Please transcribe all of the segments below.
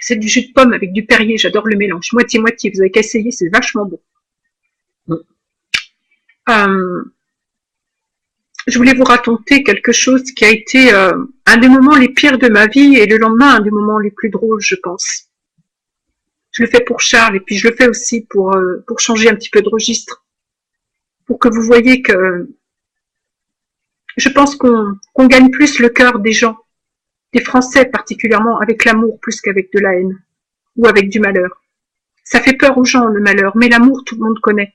C'est du jus de pomme avec du Perrier, j'adore le mélange. Moitié-moitié, vous avez qu'à essayer, c'est vachement bon. Je voulais vous raconter quelque chose qui a été un des moments les pires de ma vie et le lendemain un des moments les plus drôles, je pense. Je le fais pour Charles et puis je le fais aussi pour changer un petit peu de registre. Pour que vous voyez que je pense qu'on gagne plus le cœur des gens, des Français particulièrement, avec l'amour plus qu'avec de la haine ou avec du malheur. Ça fait peur aux gens, le malheur, mais l'amour, tout le monde connaît.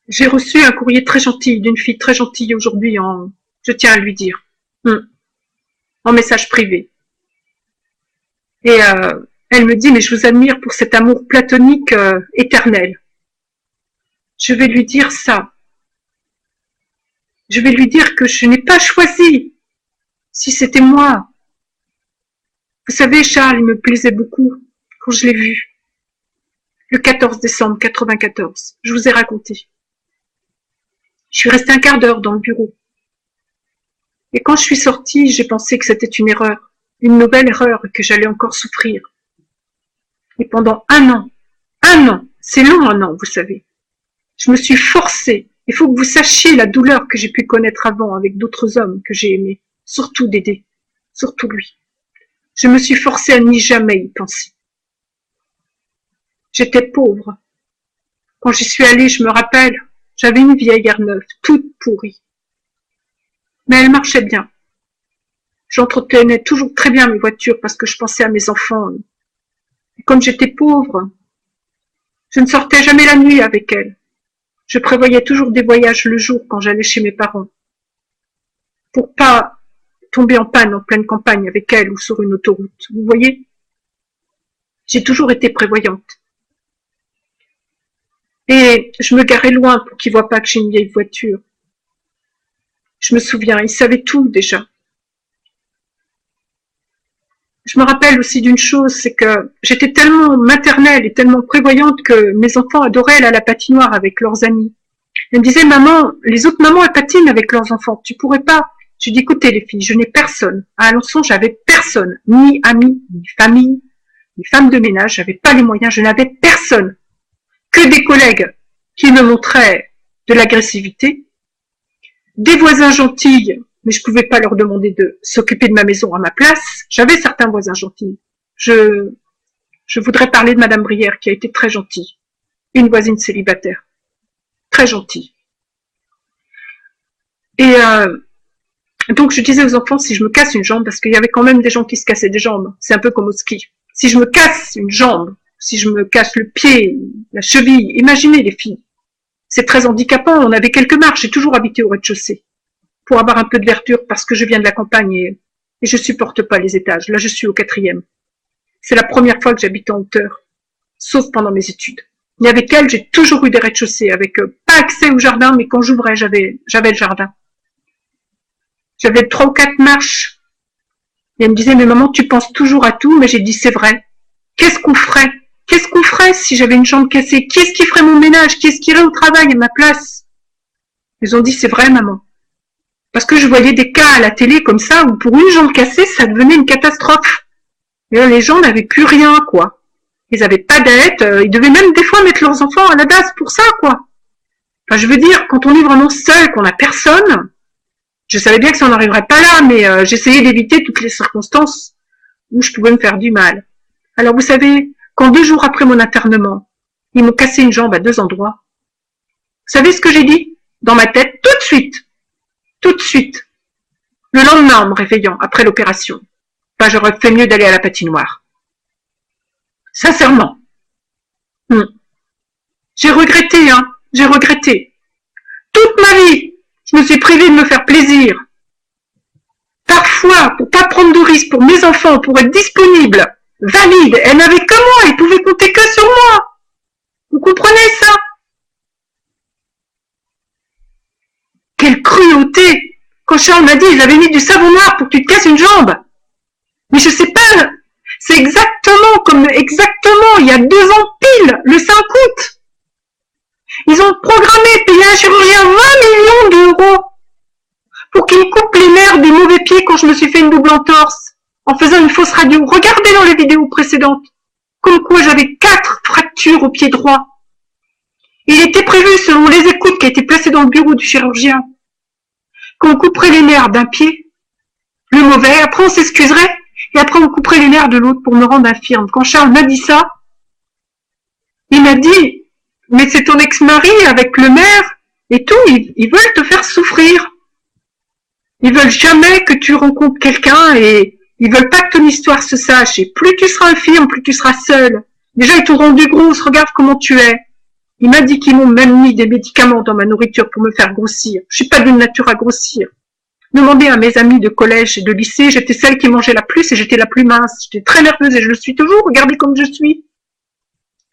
J'ai reçu un courrier très gentil d'une fille très gentille aujourd'hui, je tiens à lui dire, en message privé. Et elle me dit, mais je vous admire pour cet amour platonique éternel. Je vais lui dire ça. Je vais lui dire que je n'ai pas choisi. Si c'était moi. Vous savez, Charles, il me plaisait beaucoup quand je l'ai vu. Le 14 décembre 94. Je vous ai raconté. Je suis restée un quart d'heure dans le bureau. Et quand je suis sortie, j'ai pensé que c'était une erreur. Une nouvelle erreur et que j'allais encore souffrir. Et pendant un an, c'est long un an, vous savez. Je me suis forcée. Il faut que vous sachiez la douleur que j'ai pu connaître avant avec d'autres hommes que j'ai aimés. Surtout Dédé. Surtout lui. Je me suis forcée à n'y jamais y penser. J'étais pauvre. Quand j'y suis allée, je me rappelle, j'avais une vieille R9, toute pourrie. Mais elle marchait bien. J'entretenais toujours très bien mes voitures parce que je pensais à mes enfants. Et comme j'étais pauvre, je ne sortais jamais la nuit avec elle. Je prévoyais toujours des voyages le jour quand j'allais chez mes parents. Pour pas tomber en panne en pleine campagne avec elle ou sur une autoroute. Vous voyez? J'ai toujours été prévoyante. Et je me garais loin pour qu'il voie pas que j'ai une vieille voiture. Je me souviens, il savait tout déjà. Je me rappelle aussi d'une chose, c'est que j'étais tellement maternelle et tellement prévoyante que mes enfants adoraient aller à la patinoire avec leurs amis. Ils me disaient, maman, les autres mamans, elles patinent avec leurs enfants, tu pourrais pas. Je dis, écoutez les filles, je n'ai personne. À Alençon, j'avais personne, ni amis, ni famille, ni femme de ménage, j'avais pas les moyens, je n'avais personne. Que des collègues qui me montraient de l'agressivité, des voisins gentils, mais je pouvais pas leur demander de s'occuper de ma maison à ma place. J'avais certains voisins gentils. Je voudrais parler de Madame Brière, qui a été très gentille. Une voisine célibataire. Très gentille. Et donc je disais aux enfants, si je me casse une jambe, parce qu'il y avait quand même des gens qui se cassaient des jambes, c'est un peu comme au ski. Si je me casse une jambe, si je me casse le pied, la cheville, imaginez les filles. C'est très handicapant, on avait quelques marches, j'ai toujours habité au rez-de-chaussée. Pour avoir un peu de verdure, parce que je viens de la campagne et je supporte pas les étages. Là, je suis au 4e. C'est la première fois que j'habite en hauteur, sauf pendant mes études. Et avec elle, j'ai toujours eu des rez-de-chaussée, avec pas accès au jardin, mais quand j'ouvrais, j'avais le jardin. J'avais 3 ou 4 marches. Et elle me disait, mais maman, tu penses toujours à tout, mais j'ai dit, c'est vrai. Qu'est-ce qu'on ferait? Qu'est-ce qu'on ferait si j'avais une jambe cassée? Qui est-ce qui ferait mon ménage? Qui est-ce qui irait au travail à ma place? Ils ont dit, c'est vrai, maman. Parce que je voyais des cas à la télé comme ça, où pour une jambe cassée, ça devenait une catastrophe. Et là, les gens n'avaient plus rien, quoi. Ils avaient pas d'aide, ils devaient même des fois mettre leurs enfants à la DAS pour ça, quoi. Enfin, je veux dire, quand on est vraiment seul, qu'on n'a personne, je savais bien que ça n'en arriverait pas là, mais j'essayais d'éviter toutes les circonstances où je pouvais me faire du mal. Alors, vous savez, quand 2 jours après mon internement, ils m'ont cassé une jambe à 2 endroits, vous savez ce que j'ai dit? Dans ma tête, tout de suite, le lendemain en me réveillant, après l'opération, j'aurais fait mieux d'aller à la patinoire. Sincèrement. J'ai regretté. Toute ma vie, je me suis privée de me faire plaisir. Parfois, pour pas prendre de risques pour mes enfants, pour être disponible, valide, elle n'avait que moi, elle pouvait compter que sur moi. Vous comprenez ça? Quelle cruauté! Quand Charles m'a dit, ils avaient mis du savon noir pour que tu te casses une jambe. Mais je sais pas, c'est exactement, il y a 2 ans pile, le 5 août. Ils ont programmé, payé un chirurgien 20 millions d'euros pour qu'il me coupe les nerfs des mauvais pieds quand je me suis fait une double entorse en faisant une fausse radio. Regardez dans les vidéos précédentes, comme quoi j'avais 4 fractures au pied droit. Il était prévu, selon les écoutes qui étaient placées dans le bureau du chirurgien, qu'on couperait les nerfs d'un pied, le mauvais, après on s'excuserait, et après on couperait les nerfs de l'autre pour me rendre infirme. Quand Charles m'a dit ça, il m'a dit, mais c'est ton ex-mari avec le maire et tout, ils veulent te faire souffrir. Ils veulent jamais que tu rencontres quelqu'un et ils veulent pas que ton histoire se sache. Et plus tu seras infirme, plus tu seras seule. Déjà, ils t'ont rendu grosse, regarde comment tu es. Il m'a dit qu'ils m'ont même mis des médicaments dans ma nourriture pour me faire grossir. Je suis pas d'une nature à grossir. Demandez à mes amis de collège et de lycée, j'étais celle qui mangeait la plus et j'étais la plus mince. J'étais très nerveuse et je le suis toujours, regardez comme je suis.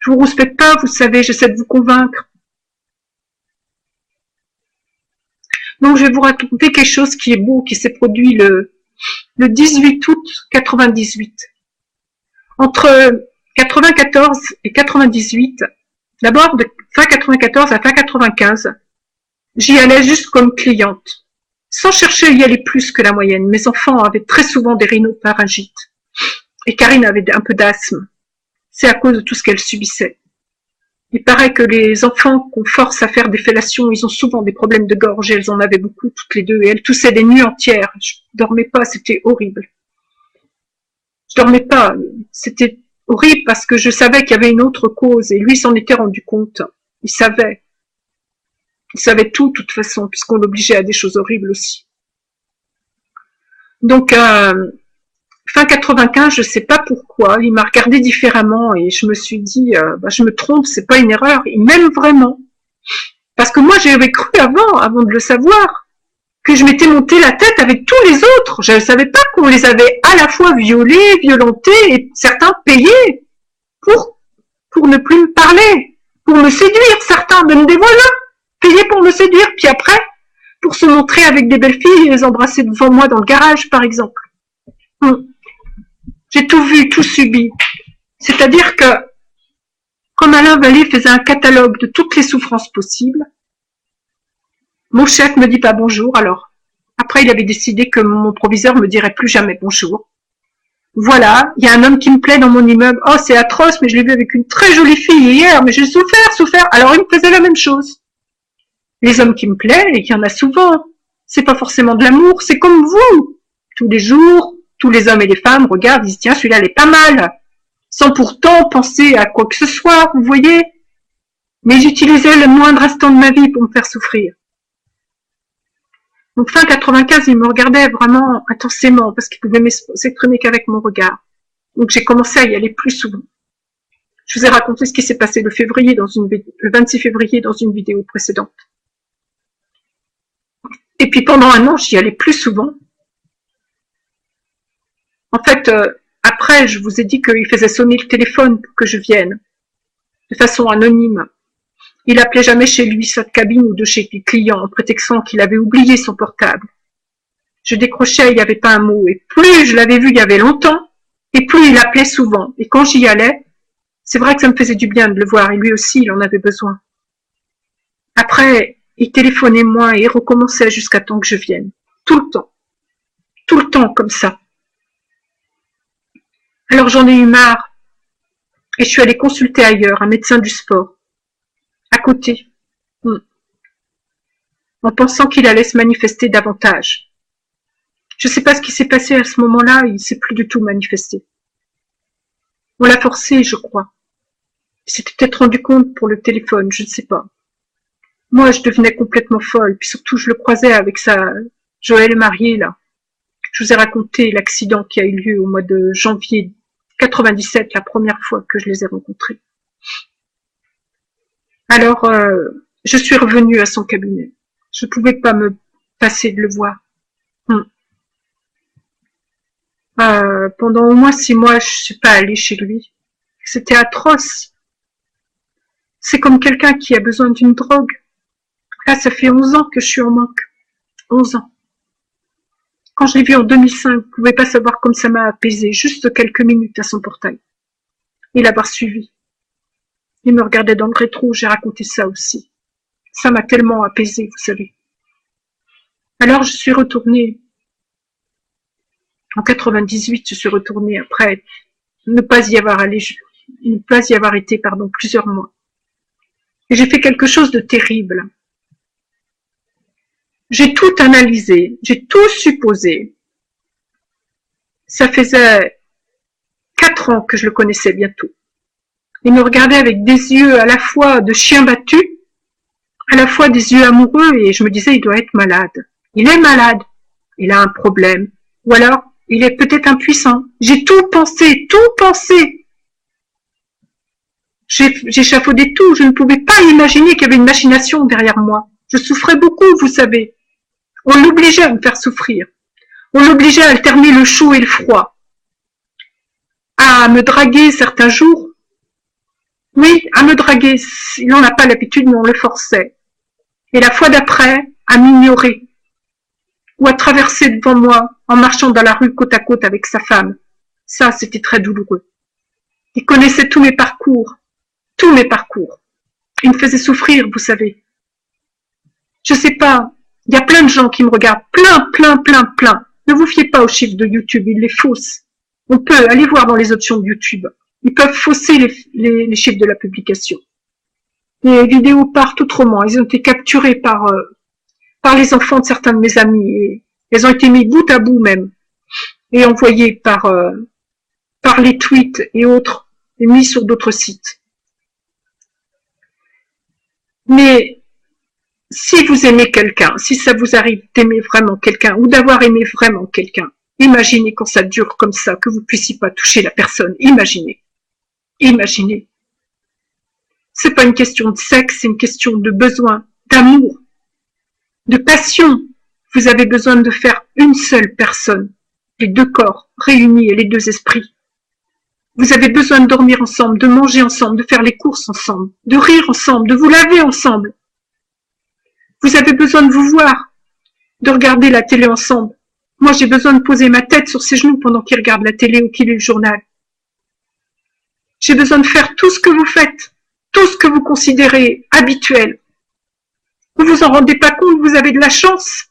Je vous respecte pas, vous savez, j'essaie de vous convaincre. Donc je vais vous raconter quelque chose qui est beau, qui s'est produit le 18 août 98. Entre 94 et 98, d'abord de fin 94 à fin 95, j'y allais juste comme cliente. Sans chercher à y aller plus que la moyenne. Mes enfants avaient très souvent des rhinopharyngites. Et Karine avait un peu d'asthme. C'est à cause de tout ce qu'elle subissait. Il paraît que les enfants qu'on force à faire des fellations, ils ont souvent des problèmes de gorge. Et elles en avaient beaucoup, toutes les deux. Et elles toussaient des nuits entières. Je dormais pas, c'était horrible. Je dormais pas. C'était horrible parce que je savais qu'il y avait une autre cause. Et lui s'en était rendu compte. Il savait. Il savait tout, de toute façon, puisqu'on l'obligeait à des choses horribles aussi. Donc, fin 95, je sais pas pourquoi, il m'a regardé différemment et je me suis dit, je me trompe, c'est pas une erreur, il m'aime vraiment. Parce que moi, j'avais cru avant de le savoir, que je m'étais monté la tête avec tous les autres. Je ne savais pas qu'on les avait à la fois violés, violentés et certains payés pour ne plus me parler, pour me séduire, certains, même des voisins. Payés pour me séduire, puis après, pour se montrer avec des belles filles et les embrasser devant moi dans le garage, par exemple. J'ai tout vu, tout subi. C'est-à-dire que, comme Alain Vallée faisait un catalogue de toutes les souffrances possibles, mon chef me dit pas bonjour, alors. Après, il avait décidé que mon proviseur me dirait plus jamais bonjour. Voilà, il y a un homme qui me plaît dans mon immeuble. Oh, c'est atroce, mais je l'ai vu avec une très jolie fille hier, mais j'ai souffert. Alors, il me faisait la même chose. Les hommes qui me plaisent, et il y en a souvent. C'est pas forcément de l'amour, c'est comme vous. Tous les jours, tous les hommes et les femmes regardent, ils disent tiens, celui-là, elle est pas mal. Sans pourtant penser à quoi que ce soit, vous voyez. Mais j'utilisais le moindre instant de ma vie pour me faire souffrir. Donc fin 95, il me regardait vraiment intensément parce qu'il pouvait s'exprimer qu'avec mon regard. Donc j'ai commencé à y aller plus souvent. Je vous ai raconté ce qui s'est passé le 26 février dans une vidéo précédente. Et puis pendant un an, j'y allais plus souvent. En fait, après, je vous ai dit qu'il faisait sonner le téléphone pour que je vienne, de façon anonyme. Il appelait jamais chez lui, sa cabine ou de chez les clients, en prétextant qu'il avait oublié son portable. Je décrochais, il n'y avait pas un mot. Et plus je l'avais vu il y avait longtemps, et plus il appelait souvent. Et quand j'y allais, c'est vrai que ça me faisait du bien de le voir, et lui aussi, il en avait besoin. Après, il téléphonait moins et recommençait jusqu'à temps que je vienne. Tout le temps comme ça. Alors j'en ai eu marre et je suis allée consulter ailleurs, un médecin du sport, à côté, en pensant qu'il allait se manifester davantage. Je ne sais pas ce qui s'est passé à ce moment-là, il ne s'est plus du tout manifesté. On l'a forcé, je crois. Il s'était peut-être rendu compte pour le téléphone, je ne sais pas. Moi, je devenais complètement folle, puis surtout, je le croisais avec sa Joël mariée, là. Je vous ai raconté l'accident qui a eu lieu au mois de janvier 97, la première fois que je les ai rencontrés. Alors, je suis revenue à son cabinet. Je ne pouvais pas me passer de le voir. Pendant au moins 6 mois, je ne suis pas allée chez lui. C'était atroce. C'est comme quelqu'un qui a besoin d'une drogue. Là, ça fait 11 ans que je suis en manque. 11 ans. Quand je l'ai vu en 2005, vous ne pouvez pas savoir comme ça m'a apaisé, juste quelques minutes à son portail. Et l'avoir suivi. Il me regardait dans le rétro, j'ai raconté ça aussi. Ça m'a tellement apaisé, vous savez. Alors je suis retournée En 98, je suis retournée après ne pas y avoir été, plusieurs mois. Et j'ai fait quelque chose de terrible. J'ai tout analysé, j'ai tout supposé. Ça faisait 4 ans que je le connaissais bientôt. Il me regardait avec des yeux à la fois de chien battu, à la fois des yeux amoureux, et je me disais, il doit être malade. Il est malade. Il a un problème. Ou alors, il est peut-être impuissant. J'ai tout pensé, tout pensé. J'ai échafaudé tout. Je ne pouvais pas imaginer qu'il y avait une machination derrière moi. Je souffrais beaucoup, vous savez. On l'obligeait à me faire souffrir. On l'obligeait à alterner le chaud et le froid. À me draguer certains jours. Oui, à me draguer. Il n'en a pas l'habitude, mais on le forçait. Et la fois d'après, à m'ignorer. Ou à traverser devant moi en marchant dans la rue côte à côte avec sa femme. Ça, c'était très douloureux. Il connaissait tous mes parcours. Tous mes parcours. Il me faisait souffrir, vous savez. Je sais pas, il y a plein de gens qui me regardent. Plein. Ne vous fiez pas aux chiffres de YouTube, ils les faussent. On peut aller voir dans les options de YouTube. Ils peuvent fausser les chiffres de la publication. Les vidéos partent autrement. Elles ont été capturées par les enfants de certains de mes amis. Et elles ont été mises bout à bout même. Et envoyées par les tweets et autres. Et mises sur d'autres sites. Mais si vous aimez quelqu'un, si ça vous arrive d'aimer vraiment quelqu'un ou d'avoir aimé vraiment quelqu'un, imaginez quand ça dure comme ça, que vous ne puissiez pas toucher la personne. Imaginez. Imaginez. C'est pas une question de sexe, c'est une question de besoin, d'amour, de passion. Vous avez besoin de faire une seule personne, les deux corps réunis et les deux esprits. Vous avez besoin de dormir ensemble, de manger ensemble, de faire les courses ensemble, de rire ensemble, de vous laver ensemble. Vous avez besoin de vous voir, de regarder la télé ensemble. Moi, j'ai besoin de poser ma tête sur ses genoux pendant qu'il regarde la télé ou qu'il lit le journal. J'ai besoin de faire tout ce que vous faites, tout ce que vous considérez habituel. Vous vous en rendez pas compte, vous avez de la chance.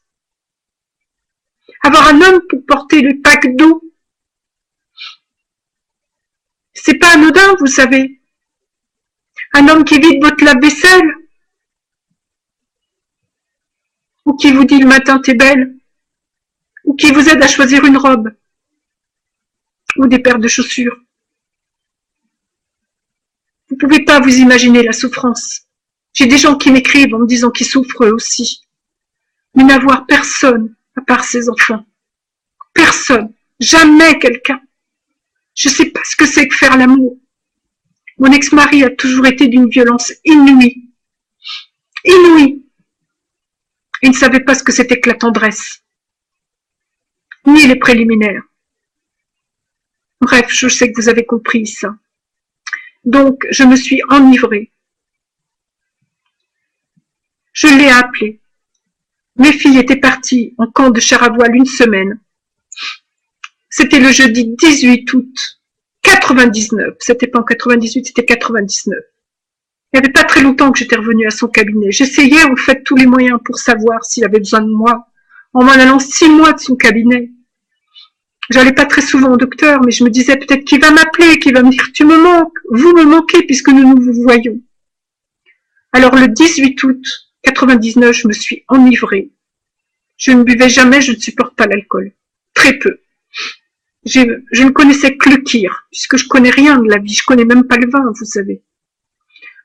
Avoir un homme pour porter le pack d'eau, c'est pas anodin, vous savez. Un homme qui vide votre lave-vaisselle, ou qui vous dit le matin t'es belle, ou qui vous aide à choisir une robe, ou des paires de chaussures. Vous ne pouvez pas vous imaginer la souffrance. J'ai des gens qui m'écrivent en me disant qu'ils souffrent eux aussi. Mais n'avoir personne à part ses enfants. Personne. Jamais quelqu'un. Je ne sais pas ce que c'est que faire l'amour. Mon ex-mari a toujours été d'une violence inouïe. Inouïe. Il ne savait pas ce que c'était que la tendresse. Ni les préliminaires. Bref, je sais que vous avez compris ça. Donc, je me suis enivrée. Je l'ai appelé. Mes filles étaient parties en camp de char à voile 1 semaine. C'était le jeudi 18 août 99. C'était pas en 98, c'était 99. Il n'y avait pas très longtemps que j'étais revenue à son cabinet. J'essayais en fait tous les moyens pour savoir s'il avait besoin de moi. En m'en allant 6 mois de son cabinet. J'allais pas très souvent au docteur, mais je me disais peut-être qu'il va m'appeler, qu'il va me dire tu me manques, vous me manquez puisque nous nous voyons. Alors le 18 août 99, je me suis enivrée. Je ne buvais jamais, je ne supporte pas l'alcool. Très peu. Je ne connaissais que le kir, puisque je connais rien de la vie, je connais même pas le vin, vous savez.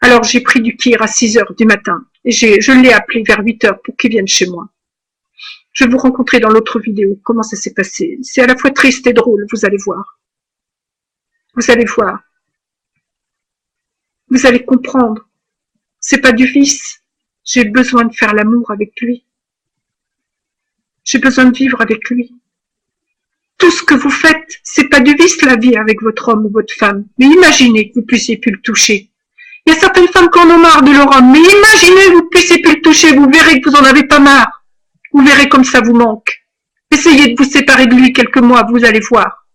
Alors j'ai pris du kir à 6 heures du matin, et je l'ai appelé vers 8 heures pour qu'il vienne chez moi. Je vais vous rencontrer dans l'autre vidéo, comment ça s'est passé. C'est à la fois triste et drôle, vous allez voir. Vous allez voir. Vous allez comprendre. C'est pas du vice. J'ai besoin de faire l'amour avec lui. J'ai besoin de vivre avec lui. Tout ce que vous faites, c'est pas du vice la vie avec votre homme ou votre femme. Mais imaginez que vous puissiez plus le toucher. Il y a certaines femmes qui en ont marre de leur homme, mais imaginez que vous puissiez plus le toucher, vous verrez que vous en avez pas marre. Vous verrez comme ça vous manque. Essayez de vous séparer de lui quelques mois, vous allez voir.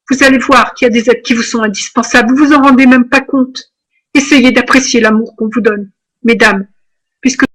Vous allez voir qu'il y a des êtres qui vous sont indispensables, vous vous en rendez même pas compte. Essayez d'apprécier l'amour qu'on vous donne, mesdames, puisque